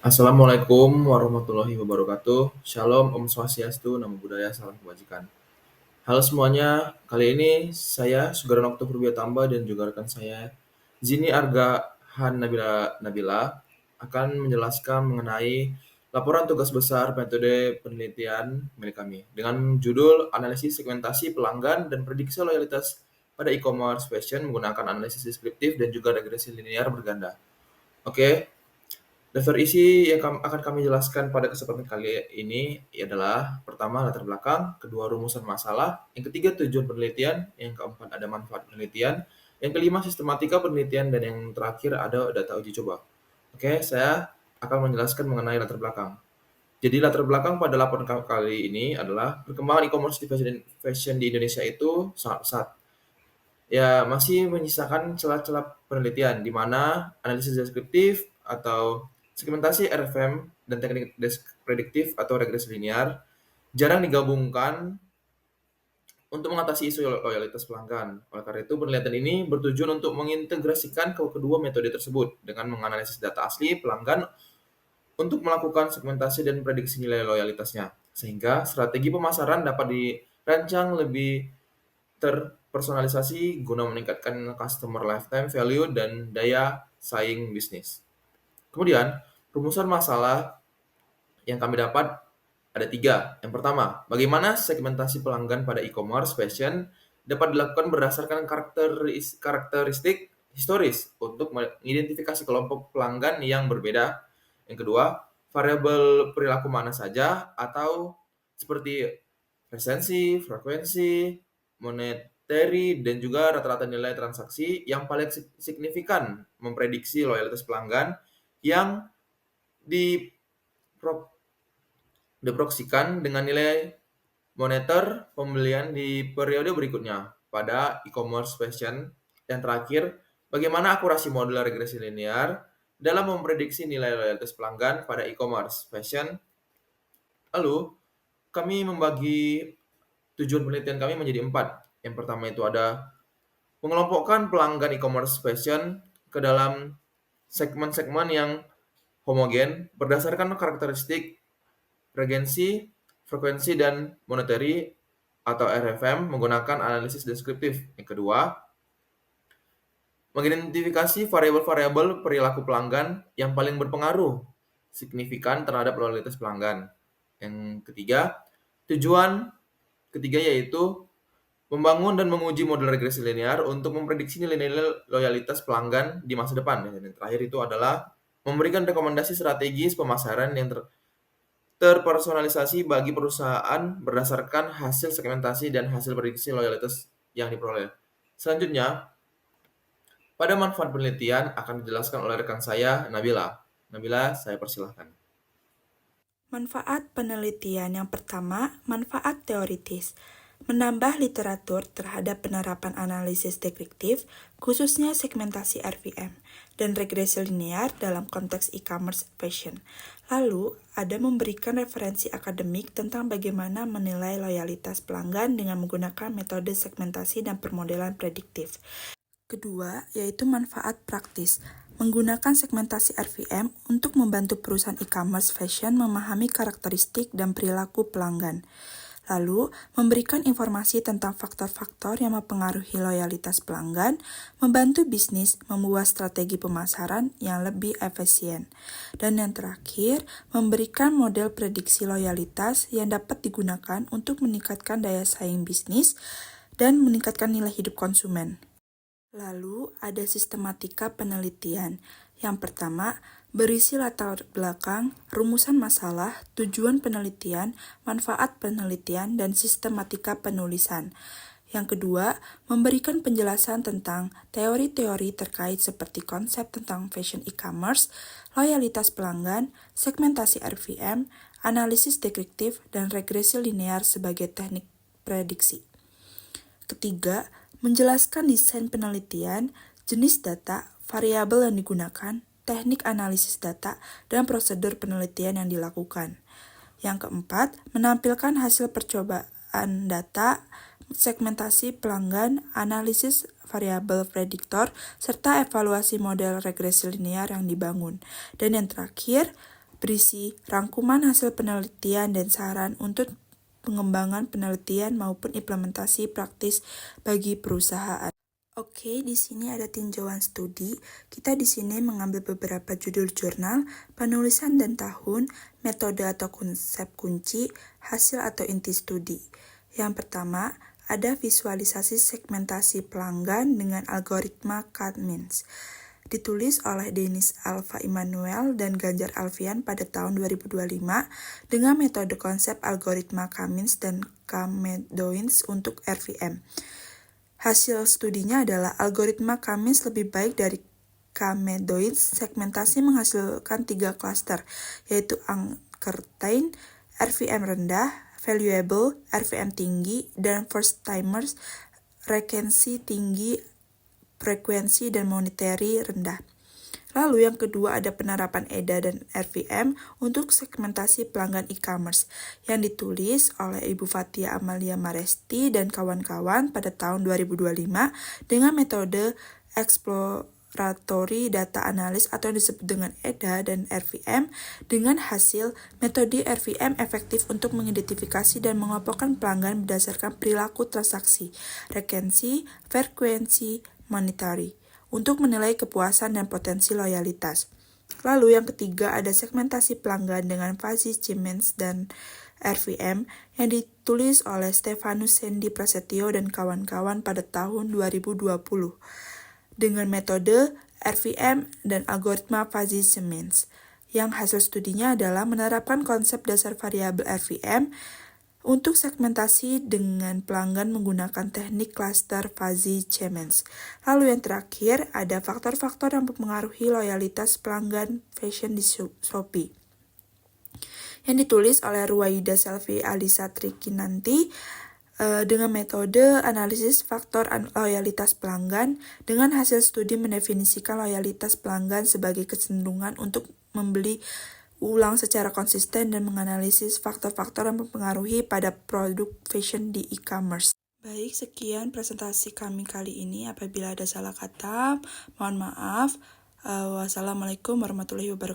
Assalamualaikum warahmatullahi wabarakatuh. Shalom, Om Swastiastu, Namo Buddhaya, Salam Kebajikan. Halo semuanya, kali ini saya Sugaran Okto Purbiatamba dan juga rekan saya Zini Arga Han Nabila akan menjelaskan mengenai laporan tugas besar metode penelitian milik kami dengan judul analisis segmentasi pelanggan dan prediksi loyalitas pada e-commerce fashion menggunakan analisis deskriptif dan juga regresi linear berganda. Oke, daftar isi yang akan kami jelaskan pada kesempatan kali ini adalah pertama latar belakang, kedua rumusan masalah, yang ketiga tujuan penelitian, yang keempat ada manfaat penelitian, yang kelima sistematika penelitian, dan yang terakhir ada data uji coba. Oke, saya akan menjelaskan mengenai latar belakang. Jadi latar belakang pada laporan kali ini adalah perkembangan e-commerce di fashion di Indonesia itu sangat pesat. Ya, masih menyisakan celah-celah penelitian di mana analisis deskriptif atau segmentasi RFM dan teknik prediktif atau regresi linear jarang digabungkan untuk mengatasi isu loyalitas pelanggan. Oleh karena itu, penelitian ini bertujuan untuk mengintegrasikan kedua metode tersebut dengan menganalisis data asli pelanggan untuk melakukan segmentasi dan prediksi nilai loyalitasnya, sehingga strategi pemasaran dapat dirancang lebih terpersonalisasi guna meningkatkan customer lifetime value dan daya saing bisnis. Kemudian, rumusan masalah yang kami dapat ada 3. Yang pertama, bagaimana segmentasi pelanggan pada e-commerce fashion dapat dilakukan berdasarkan karakteristik historis untuk mengidentifikasi kelompok pelanggan yang berbeda. Yang kedua, variabel perilaku mana saja atau seperti presensi, frekuensi, monetary, dan juga rata-rata nilai transaksi yang paling signifikan memprediksi loyalitas pelanggan yang diproyeksikan dengan nilai moneter pembelian di periode berikutnya pada e-commerce fashion. Yang terakhir, bagaimana akurasi model regresi linear dalam memprediksi nilai loyalitas pelanggan pada e-commerce fashion. Lalu, kami membagi tujuan penelitian kami menjadi 4. Yang pertama itu ada mengelompokkan pelanggan e-commerce fashion ke dalam segmen-segmen yang homogen berdasarkan karakteristik regensi, frekuensi, dan monetary atau RFM menggunakan analisis deskriptif. Yang kedua, mengidentifikasi variabel-variabel perilaku pelanggan yang paling berpengaruh signifikan terhadap loyalitas pelanggan. Yang ketiga, tujuan ketiga yaitu membangun dan menguji model regresi linear untuk memprediksi nilai-nilai loyalitas pelanggan di masa depan. Dan yang terakhir itu adalah memberikan rekomendasi strategis pemasaran yang terpersonalisasi bagi perusahaan berdasarkan hasil segmentasi dan hasil prediksi loyalitas yang diperoleh. Selanjutnya, pada manfaat penelitian akan dijelaskan oleh rekan saya, Nabila. Nabila, saya persilahkan. Manfaat penelitian yang pertama, manfaat teoritis. Menambah literatur terhadap penerapan analisis deskriptif, khususnya segmentasi RVM, dan regresi linear dalam konteks e-commerce fashion. Lalu, ada memberikan referensi akademik tentang bagaimana menilai loyalitas pelanggan dengan menggunakan metode segmentasi dan permodelan prediktif. Kedua, yaitu manfaat praktis. Menggunakan segmentasi RVM untuk membantu perusahaan e-commerce fashion memahami karakteristik dan perilaku pelanggan. Lalu, memberikan informasi tentang faktor-faktor yang mempengaruhi loyalitas pelanggan, membantu bisnis membuat strategi pemasaran yang lebih efisien. Dan yang terakhir, memberikan model prediksi loyalitas yang dapat digunakan untuk meningkatkan daya saing bisnis dan meningkatkan nilai hidup konsumen. Lalu, ada sistematika penelitian. Yang pertama, berisi latar belakang, rumusan masalah, tujuan penelitian, manfaat penelitian, dan sistematika penulisan. Yang kedua, memberikan penjelasan tentang teori-teori terkait seperti konsep tentang fashion e-commerce, loyalitas pelanggan, segmentasi RVM, analisis deskriptif, dan regresi linear sebagai teknik prediksi. Ketiga, menjelaskan desain penelitian, jenis data, variabel yang digunakan, teknik analisis data, dan prosedur penelitian yang dilakukan. Yang keempat, menampilkan hasil percobaan data, segmentasi pelanggan, analisis variabel prediktor, serta evaluasi model regresi linear yang dibangun. Dan yang terakhir, berisi rangkuman hasil penelitian dan saran untuk pengembangan penelitian maupun implementasi praktis bagi perusahaan. Oke, di sini ada tinjauan studi. Kita di sini mengambil beberapa judul jurnal, penulisan dan tahun, metode atau konsep kunci, hasil atau inti studi. Yang pertama, ada visualisasi segmentasi pelanggan dengan algoritma Cummins. Ditulis oleh Denis Alva Immanuel dan Ganjar Alfian pada tahun 2025 dengan metode konsep algoritma Cummins dan Camedoins untuk RVM. Hasil studinya adalah algoritma Cummins lebih baik dari Camedoins. Segmentasi menghasilkan 3 klaster, yaitu uncertain, RVM rendah, valuable, RVM tinggi, dan first timers, recency tinggi, frekuensi dan monetary rendah. Lalu yang kedua ada penerapan EDA dan RVM untuk segmentasi pelanggan e-commerce yang ditulis oleh Ibu Fathia Amalia Maresti dan kawan-kawan pada tahun 2025 dengan metode exploratory data analysis atau yang disebut dengan EDA dan RVM. Dengan hasil, metode RVM efektif untuk mengidentifikasi dan mengelompokkan pelanggan berdasarkan perilaku transaksi, recency, frekuensi, monetary untuk menilai kepuasan dan potensi loyalitas. Lalu yang ketiga ada segmentasi pelanggan dengan Fuzzy Siemens dan RVM yang ditulis oleh Stefanus Sendi Prasetyo dan kawan-kawan pada tahun 2020 dengan metode RVM dan algoritma Fuzzy Siemens. Yang hasil studinya adalah menerapkan konsep dasar variabel RVM untuk segmentasi dengan pelanggan menggunakan teknik cluster Fuzzy Siemens. Lalu yang terakhir, ada faktor-faktor yang mempengaruhi loyalitas pelanggan fashion di Shopee. Yang ditulis oleh Ruwaida Selvi Alisa Trikinanti dengan metode analisis faktor loyalitas pelanggan. Dengan hasil studi mendefinisikan loyalitas pelanggan sebagai kecenderungan untuk membeli ulang secara konsisten dan menganalisis faktor-faktor yang mempengaruhi pada produk fashion di e-commerce. Baik, sekian presentasi kami kali ini. Apabila ada salah kata, mohon maaf. Wassalamualaikum warahmatullahi wabarakatuh.